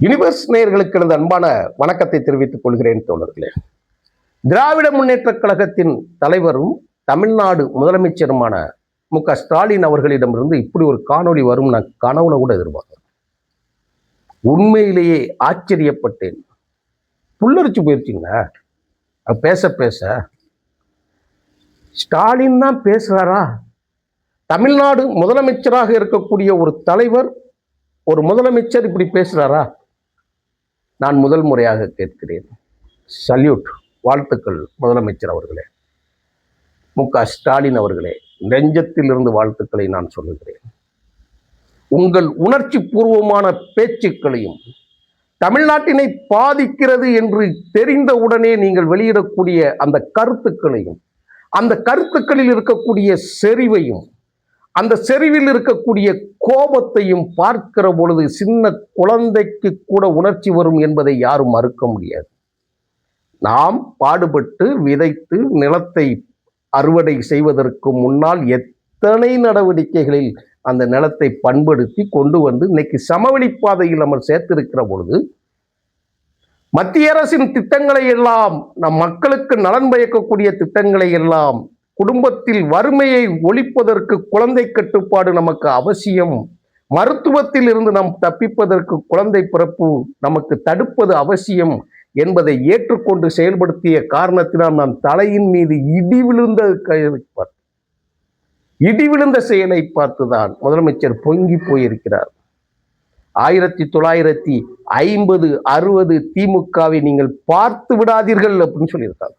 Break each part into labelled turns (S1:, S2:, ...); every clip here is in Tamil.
S1: யுனிவர்ஸ் நேயர்களுக்கு எனது அன்பான வணக்கத்தை தெரிவித்துக் கொள்கிறேன் தோழர்களே. திராவிட முன்னேற்ற கழகத்தின் தலைவரும் தமிழ்நாடு முதலமைச்சருமான மு.க.ஸ்டாலின் அவர்களிடமிருந்து இப்படி ஒரு காணொளி வரும் நான் கனவுல கூட எதிர்பார்க்கிறேன். உண்மையிலேயே ஆச்சரியப்பட்டேன். புல்லரிச்சு போயிருச்சுங்க. பேச பேச ஸ்டாலின் தான் பேசுறாரா? தமிழ்நாடு முதலமைச்சராக இருக்கக்கூடிய ஒரு தலைவர், ஒரு முதலமைச்சர் இப்படி பேசுறாரா? நான் முதல் முறையாக கேட்கிறேன். சல்யூட், வாழ்த்துக்கள் முதலமைச்சர் அவர்களே, மு.க.ஸ்டாலின் அவர்களே, நெஞ்சத்திலிருந்து வாழ்த்துக்களை நான் சொல்லுகிறேன். உங்கள் உணர்ச்சி பூர்வமான பேச்சுக்களையும் தமிழ்நாட்டினை பாதிக்கிறது என்று தெரிந்தவுடனே நீங்கள் வெளியிடக்கூடிய அந்த கருத்துக்களையும், அந்த கருத்துக்களில் இருக்கக்கூடிய செறிவையும், அந்த செறிவில் இருக்கக்கூடிய கோபத்தையும் பார்க்கிற பொழுது சின்ன குழந்தைக்கு கூட உணர்ச்சி வரும் என்பதை யாரும் மறுக்க முடியாது. நாம் பாடுபட்டு விதைத்து நிலத்தை அறுவடை செய்வதற்கு முன்னால் எத்தனை நடவடிக்கைகளில் அந்த நிலத்தை பண்படுத்தி கொண்டு வந்து இன்னைக்கு சமவெளி பாதையில் நம்ம சேர்த்திருக்கிற பொழுது மத்திய அரசின் திட்டங்களை எல்லாம், நம் மக்களுக்கு நலன் பயக்கக்கூடிய திட்டங்களை எல்லாம், குடும்பத்தில் வறுமையை ஒழிப்பதற்கு குழந்தை கட்டுப்பாடு நமக்கு அவசியம், மருத்துவத்தில் இருந்து நாம் தப்பிப்பதற்கு குழந்தை பிறப்பு நமக்கு தடுப்பது அவசியம் என்பதை ஏற்றுக்கொண்டு செயல்படுத்திய காரணத்தினால் நான் தலையின் மீது இடி விழுந்த செயலை பார்த்துதான் முதலமைச்சர் பொங்கி போயிருக்கிறார். 1950-60 திமுகவை நீங்கள் பார்த்து விடாதீர்கள் அப்படின்னு சொல்லியிருக்காங்க.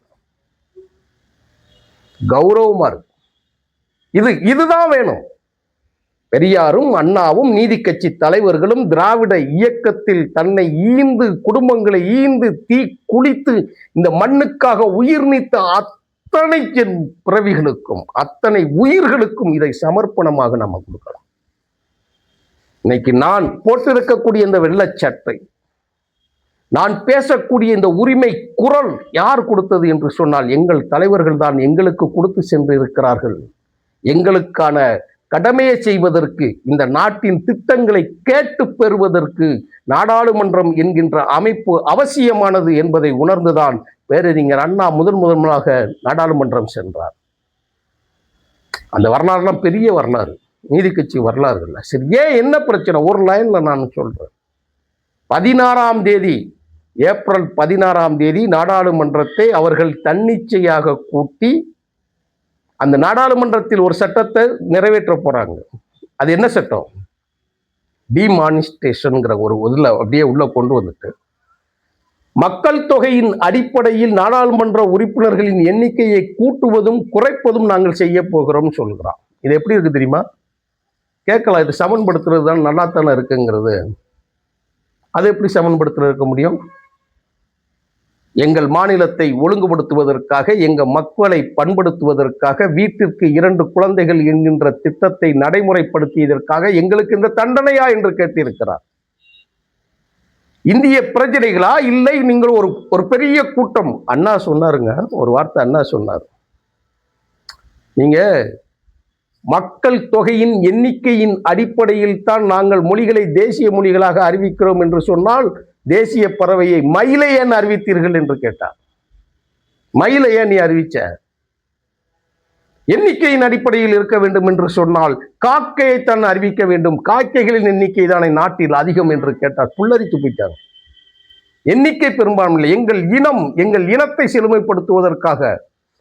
S1: கௌரவமா இருக்கு. இதுதான் வேணும். பெரியாரும் அண்ணாவும் நீதி கட்சி தலைவர்களும் திராவிட இயக்கத்தில் தன்னை ஈந்து, குடும்பங்களை ஈந்து, தீ குளித்து இந்த மண்ணுக்காக உயிர் நீத்த அத்தனை பிறவிகளுக்கும், அத்தனை உயிர்களுக்கும் இதை சமர்ப்பணமாக நம்ம கொடுக்கலாம். இன்னைக்கு நான் போட்டிருக்கக்கூடிய இந்த வெள்ளச்சட்டை, நான் பேசக்கூடிய இந்த உரிமை குரல் யார் கொடுத்தது என்று சொன்னால் எங்கள் தலைவர்கள் தான் எங்களுக்கு கொடுத்து சென்று இருக்கிறார்கள். எங்களுக்கான கடமையை செய்வதற்கு, இந்த நாட்டின் திட்டங்களை கேட்டு பெறுவதற்கு நாடாளுமன்றம் என்கின்ற அமைப்பு அவசியமானது என்பதை உணர்ந்துதான் பேரறிஞர் அண்ணா முதன்முதலாக நாடாளுமன்றம் சென்றார். அந்த வரலாறுலாம் பெரிய வரலாறு, நீதி கட்சி வரலாறுகள்ல. சரி, ஏன் என்ன பிரச்சனை? ஒரு லைன்ல நான் சொல்றேன். 16ஆம் தேதி, ஏப்ரல் 16ஆம் தேதி நாடாளுமன்றத்தை அவர்கள் தன்னிச்சையாக கூட்டி அந்த நாடாளுமன்றத்தில் ஒரு சட்டத்தை நிறைவேற்ற போறாங்க. அது என்ன சட்டம்? டிமானிஸ்ட்ரேஷன்ங்கிற ஒரு இதில் அப்படியே உள்ள கொண்டு வந்துட்டு மக்கள் தொகையின் அடிப்படையில் நாடாளுமன்ற உறுப்பினர்களின் எண்ணிக்கையை கூட்டுவதும் குறைப்பதும் நாங்கள் செய்ய போகிறோம் சொல்கிறான். இது எப்படி இருக்கு தெரியுமா? கேட்கலாம், இது சமன்படுத்துறது தான் நல்லா தானே இருக்குங்கிறது. அது எப்படி சமன்படுத்த இருக்க முடியும்? எங்கள் மாநிலத்தை ஒழுங்குபடுத்துவதற்காக, எங்கள் மக்களை பண்படுத்துவதற்காக, வீட்டிற்கு 2 குழந்தைகள் என்கின்ற திட்டத்தை நடைமுறைப்படுத்தியதற்காக எங்களுக்கு இந்த தண்டனையா என்று கேட்டிருக்கிறார். இந்திய பிரஜைகளா? இல்லை, நீங்கள் ஒரு பெரிய கூட்டம். அண்ணா சொன்னாருங்க, ஒரு வார்த்தை அண்ணா சொன்னார். நீங்க மக்கள் தொகையின் எண்ணிக்கையின் அடிப்படையில் தான் நாங்கள் மொழிகளை தேசிய மொழிகளாக அறிவிக்கிறோம் என்று சொன்னால் தேசிய பறவையை மயிலை ஏன் அறிவித்தீர்கள் என்று கேட்டார். மயிலை ஏன் நீ அறிவிச்ச? எண்ணிக்கையின் அடிப்படையில் இருக்க வேண்டும் என்று சொன்னால் காக்கையை தான் அறிவிக்க வேண்டும், காக்கைகளின் எண்ணிக்கை தானே நாட்டில் அதிகம் என்று கேட்டார். புல்லரித்து போயிட்டாங்க. எண்ணிக்கை பெரும்பான்மை எங்கள் இனம், எங்கள் இனத்தை செழுமைப்படுத்துவதற்காக,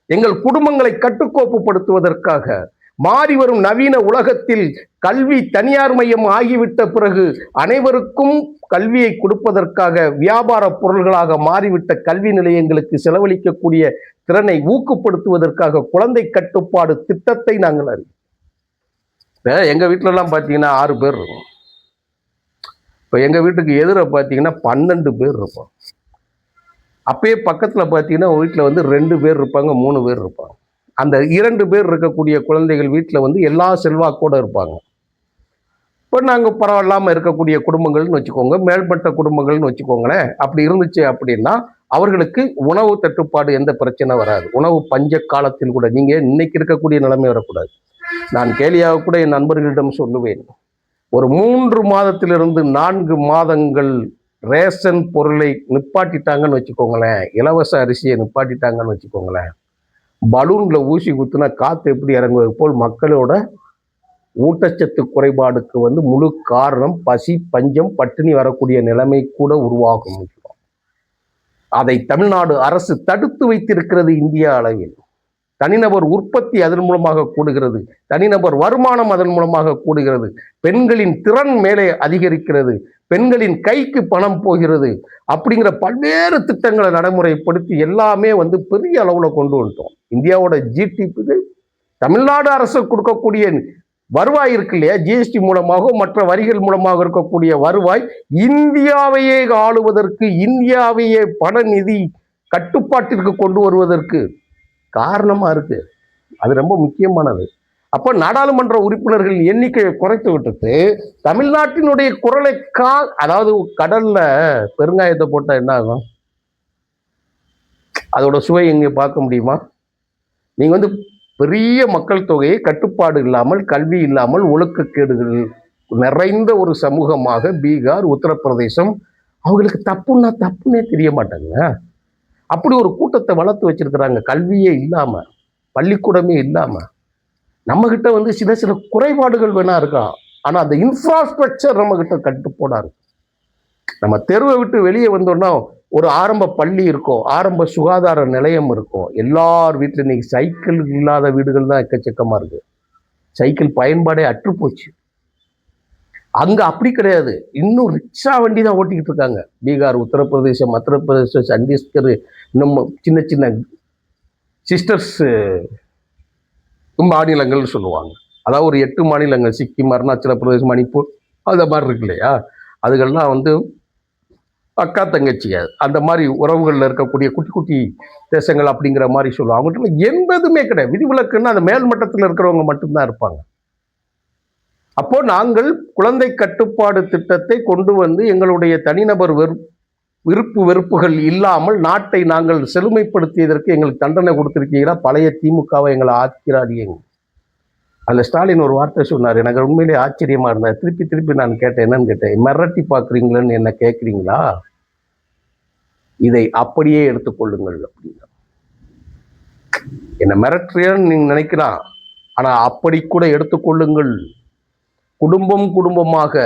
S1: எங்கள் குடும்பங்களை கட்டுக்கோப்புப்படுத்துவதற்காக, மாறி வரும் நவீன உலகத்தில் கல்வி தனியார் மையம் ஆகிவிட்ட பிறகு அனைவருக்கும் கல்வியை கொடுப்பதற்காக வியாபார பொருள்களாக மாறிவிட்ட கல்வி நிலையங்களுக்கு செலவழிக்கக்கூடிய திறனை ஊக்கப்படுத்துவதற்காக குழந்தை கட்டுப்பாடு திட்டத்தை நாங்கள் அறிவிப்போம். எங்க வீட்டுல எல்லாம் பாத்தீங்கன்னா 6 பேர் இருக்கும். இப்ப எங்க வீட்டுக்கு எதிர பாத்தீங்கன்னா 12 பேர் இருப்போம். அப்பயே பக்கத்துல பாத்தீங்கன்னா வீட்டுல 2 பேர் இருப்பாங்க, 3 பேர் இருப்பாங்க. அந்த 2 பேர் இருக்கக்கூடிய குழந்தைகள் வீட்டில் எல்லா செல்வாக்கோடு இருப்பாங்க. இப்போ நாங்கள் பரவாயில்லாமல் இருக்கக்கூடிய குடும்பங்கள்னு வச்சுக்கோங்க, மேல்மட்ட குடும்பங்கள்னு வச்சுக்கோங்களேன். அப்படி இருந்துச்சு அப்படின்னா அவர்களுக்கு உணவு தட்டுப்பாடு எந்த பிரச்சனை வராது. உணவு பஞ்ச காலத்தில் கூட நீங்கள் இன்னைக்கு இருக்கக்கூடிய நிலைமை வரக்கூடாது. நான் கேலியாக கூட என் நண்பர்களிடம் சொல்லுவேன், ஒரு 3 மாதத்திலிருந்து 4 மாதங்கள் ரேஷன் பொருளை நிப்பாட்டிட்டாங்கன்னு வச்சுக்கோங்களேன், இலவச அரிசியை நிப்பாட்டிட்டாங்கன்னு வச்சுக்கோங்களேன், பலூன்ல ஊசி குத்துனா காத்து எப்படி இறங்குவது போல் மக்களோட ஊட்டச்சத்து குறைபாடுக்கு முழு காரணம் பசி, பஞ்சம், பட்டினி வரக்கூடிய நிலைமை கூட உருவாகும். அதை தமிழ்நாடு அரசு தடுத்து வைத்திருக்கிறது. இந்திய அளவில் தனிநபர் உற்பத்தி அதன் மூலமாக கூடுகிறது, தனிநபர் வருமானம் அதன் மூலமாக கூடுகிறது, பெண்களின் திறன் மேலே அதிகரிக்கிறது, பெண்களின் கைக்கு பணம் போகிறது. அப்படிங்கிற பல்வேறு திட்டங்களை நடைமுறைப்படுத்தி எல்லாமே பெரிய அளவுல கொண்டு வந்துட்டோம். இந்தியாவோட ஜிடிபிக்கு தமிழ்நாடு அரசு கொடுக்கக்கூடிய வருவாய் இருக்கு இல்லையா, ஜிஎஸ்டி மூலமாக மற்ற வரிகள் மூலமாக இருக்கக்கூடிய வருவாய் இந்தியாவையே ஆளுவதற்கு, இந்தியாவையே பண நிதி கட்டுப்பாட்டிற்கு கொண்டு வருவதற்கு காரணமா இருக்கு. அது ரொம்ப முக்கியமானது. அப்ப நாடாளுமன்ற உறுப்பினர்கள் எண்ணிக்கையை குறைத்து விட்டுட்டு தமிழ்நாட்டினுடைய குரலை அதாவது கடல்ல பெருங்காயத்தை போட்டா என்ன ஆகும்? அதோட சுவை எங்க பார்க்க முடியுமா? நீங்க பெரிய மக்கள் தொகையை கட்டுப்பாடு இல்லாமல், கல்வி இல்லாமல், ஒழுக்கக்கேடுகள் நிறைந்த ஒரு சமூகமாக பீகார், உத்தரப்பிரதேசம், அவங்களுக்கு தப்புன்னா தப்புன்னே தெரிய மாட்டாங்க. அப்படி ஒரு கூட்டத்தை வளர்த்து வச்சிருக்கிறாங்க. கல்வியே இல்லாம, பள்ளிக்கூடமே இல்லாம. நம்ம கிட்ட சில சில குறைபாடுகள் வேணா இருக்கலாம், ஆனா அந்த இன்ஃப்ராஸ்ட்ரக்சர் நம்ம கிட்ட கட்டுப்பாடா இருக்கு. நம்ம தெருவை விட்டு வெளியே வந்தோம்னா ஒரு ஆரம்ப பள்ளி இருக்கும், ஆரம்ப சுகாதார நிலையம் இருக்கும். எல்லார் வீட்டில் இன்னைக்கு சைக்கிள் இல்லாத வீடுகள் தான் எக்கச்சக்கமா இருக்கு. சைக்கிள் பயன்பாடே அற்றுப்போச்சு. அங்க அப்படி கிடையாது, இன்னும் ரிக்ஷா வண்டி தான் ஓட்டிக்கிட்டு இருக்காங்க. பீகார், உத்தரப்பிரதேசம், மத்திய பிரதேசம், சத்தீஸ்கர், நம்ம சின்ன சின்ன சிஸ்டர்ஸ் மாநிலங்கள்னு சொல்லுவாங்க. அதாவது ஒரு 8 மாநிலங்கள், சிக்கிம், அருணாச்சல பிரதேசம், மணிப்பூர், அந்த மாதிரி இருக்கு இல்லையா, அதுகள்லாம் அக்கா தங்கச்சியா அந்த மாதிரி உறவுகளில் இருக்கக்கூடிய குட்டி குட்டி தேசங்கள் அப்படிங்கிற மாதிரி சொல்லுவாங்க. அவங்ககிட்ட எந்ததுமே கிடையாது. விதிவிலக்குன்னா அந்த மேல் மட்டத்தில் இருக்கிறவங்க மட்டும்தான் இருப்பாங்க. அப்போ நாங்கள் குழந்தை கட்டுப்பாடு திட்டத்தை கொண்டு எங்களுடைய தனிநபர் விருப்பு வெறுப்புகள் இல்லாமல் நாட்டை நாங்கள் செழுமைப்படுத்தியதற்கு எங்களுக்கு தண்டனை கொடுத்திருக்கீங்களா? பழைய திமுகவை எங்களை ஆக்கிராதீங்க. அதில் ஸ்டாலின் ஒரு வார்த்தை சொன்னார், எனக்கு உண்மையிலே ஆச்சரியமா இருந்தார். திருப்பி திருப்பி நான் கேட்டேன், என்னன்னு கேட்டேன், மிரட்டி பார்க்குறீங்களன்னு என்ன கேட்குறீங்களா? இதை அப்படியே எடுத்துக்கொள்ளுங்கள் அப்படின்னா. என்ன மிரட்டுறேன்னு நீங்க நினைக்கலாம், ஆனா அப்படி கூட எடுத்துக்கொள்ளுங்கள். குடும்பம் குடும்பமாக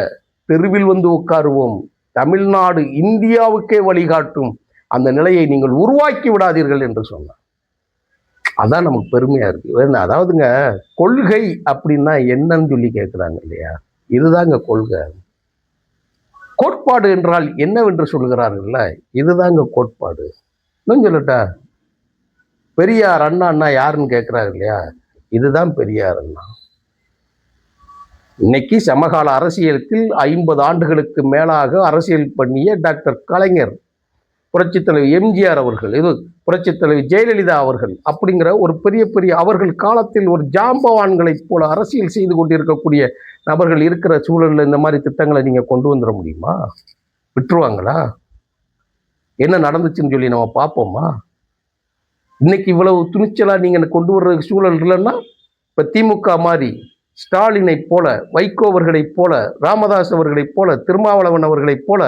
S1: தெருவில் உட்காருவோம். தமிழ்நாடு இந்தியாவுக்கே வழிகாட்டும் அந்த நிலையை நீங்கள் உருவாக்கி விடாதீர்கள் என்று சொன்னார். அதான் நமக்கு பெருமையா இருக்கு. அதாவதுங்க, கொள்கை அப்படின்னா என்னன்னு சொல்லி கேட்கிறாங்க இல்லையா, இதுதாங்க கொள்கை. கோட்பாடு என்றால் என்னவென்று சொல்கிறார்கள்ல, இதுதாங்க கோட்பாடு. இன்னும் சொல்லட்டா, பெரியார் அண்ணா யாருன்னு கேட்கிறாரு இல்லையா, இதுதான் பெரியார் அண்ணா. இன்னைக்கு சமகால அரசியலுக்கு 50 ஆண்டுகளுக்கு மேலாக அரசியல் பண்ணிய டாக்டர் கலைஞர், புரட்சித் தலைவர் எம்ஜிஆர் அவர்கள், இது புரட்சித் தலைவர் ஜெயலலிதா அவர்கள் அப்படிங்கிற ஒரு பெரிய பெரிய அவர்கள் காலத்தில் ஒரு ஜாம்பவான்களைப் போல அரசியல் செய்து கொண்டிருக்கக்கூடிய நபர்கள் இருக்கிற சூழலில் இந்த மாதிரி திட்டங்களை நீங்க கொண்டு வந்துட முடியுமா? விட்டுருவாங்களா? என்ன நடந்துச்சுன்னு சொல்லி நம்ம பார்ப்போமா? இன்னைக்கு இவ்வளவு துணிச்சலா நீங்க கொண்டு வர்ற சூழல் இல்லைன்னா, இப்ப திமுக மாதிரி ஸ்டாலினை போல, வைகோ அவர்களைப் போல, ராமதாஸ் அவர்களைப் போல, திருமாவளவன் அவர்களைப் போல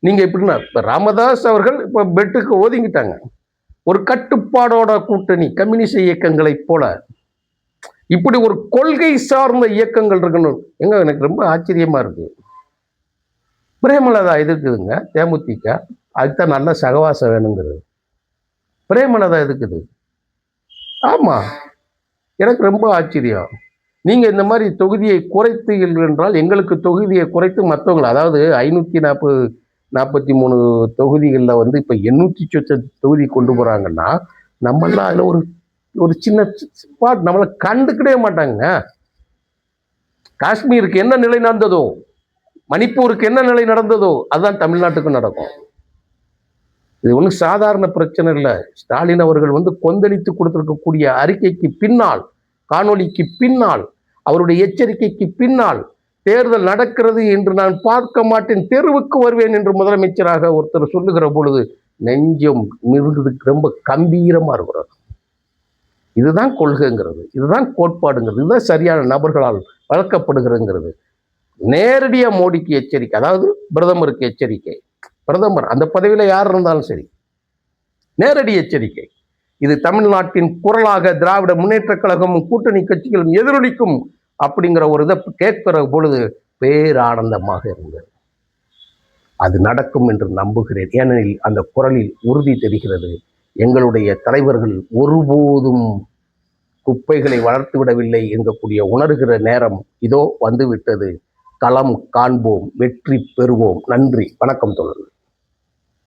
S1: நீங்க எப்படின்னா, இப்ப ராமதாஸ் அவர்கள் இப்ப பெட்டுக்கு ஒதுங்கிட்டாங்க. ஒரு கட்டுப்பாடோட கூட்டணி கம்யூனிஸ்ட் இயக்கங்களைப் போல இப்படி ஒரு கொள்கை சார்ந்த இயக்கங்கள் இருக்கணும். எனக்கு ரொம்ப ஆச்சரியமா இருக்கு. பிரேமலதா எதுக்குதுங்க தேமுதிக? அதுதான் நல்ல சகவாசம் வேணுங்கிறது. பிரேமலதா எதுக்குது? ஆமா, எனக்கு ரொம்ப ஆச்சரியம். நீங்க இந்த மாதிரி தொகுதியை குறைத்தீர்கள் என்றால் எங்களுக்கு தொகுதியை குறைத்து மற்றவங்களை, அதாவது 543 தொகுதிகளில் இப்போ 800 சொச்ச தொகுதி கொண்டு போறாங்கன்னா, நம்மளாம் அதில் ஒரு சின்ன ஸ்பாட் நம்மளை கண்டுக்கிடவே மாட்டாங்க. காஷ்மீருக்கு என்ன நிலை நடந்ததோ, மணிப்பூருக்கு என்ன நிலை நடந்ததோ அதுதான் தமிழ்நாட்டுக்கும் நடக்கும். இது ஒன்றும் சாதாரண பிரச்சனை இல்லை. ஸ்டாலின் அவர்கள் கொந்தளித்து கொடுத்திருக்கக்கூடிய அறிக்கைக்கு பின்னால், காணொலிக்கு பின்னால், அவருடைய எச்சரிக்கைக்கு பின்னால் தேர்தல் நடக்கிறது என்று நான் பார்க்க மாட்டேன், தெருவுக்கு வருவேன் என்று முதலமைச்சராக ஒருத்தர் சொல்லுகிற பொழுது நெஞ்சம் மிருதுக்கு ரொம்ப கம்பீரமா இருக்கிறார். இதுதான் கொள்கைங்கிறது, இதுதான் கோட்பாடுங்கிறது, இதுதான் சரியான நபர்களால் வளர்க்கப்படுகிறதுங்கிறது. நேரடியா மோடிக்கு எச்சரிக்கை, அதாவது பிரதமருக்கு எச்சரிக்கை. பிரதமர் அந்த பதவியில யார் இருந்தாலும் சரி, நேரடி எச்சரிக்கை. இது தமிழ்நாட்டின் குரலாக திராவிட முன்னேற்ற கழகமும் கூட்டணி கட்சிகளும் எதிரொலிக்கும் அப்படிங்கிற ஒரு இதை கேட்கிற பொழுது பேரானந்தமாக இருந்தது. அது நடக்கும் என்று நம்புகிறேன். ஏனெனில் அந்த குரலில் உறுதி தெரிகிறது. எங்களுடைய தலைவர்கள் ஒருபோதும் குப்பைகளை வளர்த்து விடவில்லை என்கக்கூடிய உணர்கிற நேரம் இதோ வந்துவிட்டது. களம் காண்போம், வெற்றி பெறுவோம். நன்றி, வணக்கம் தோழர்கள்.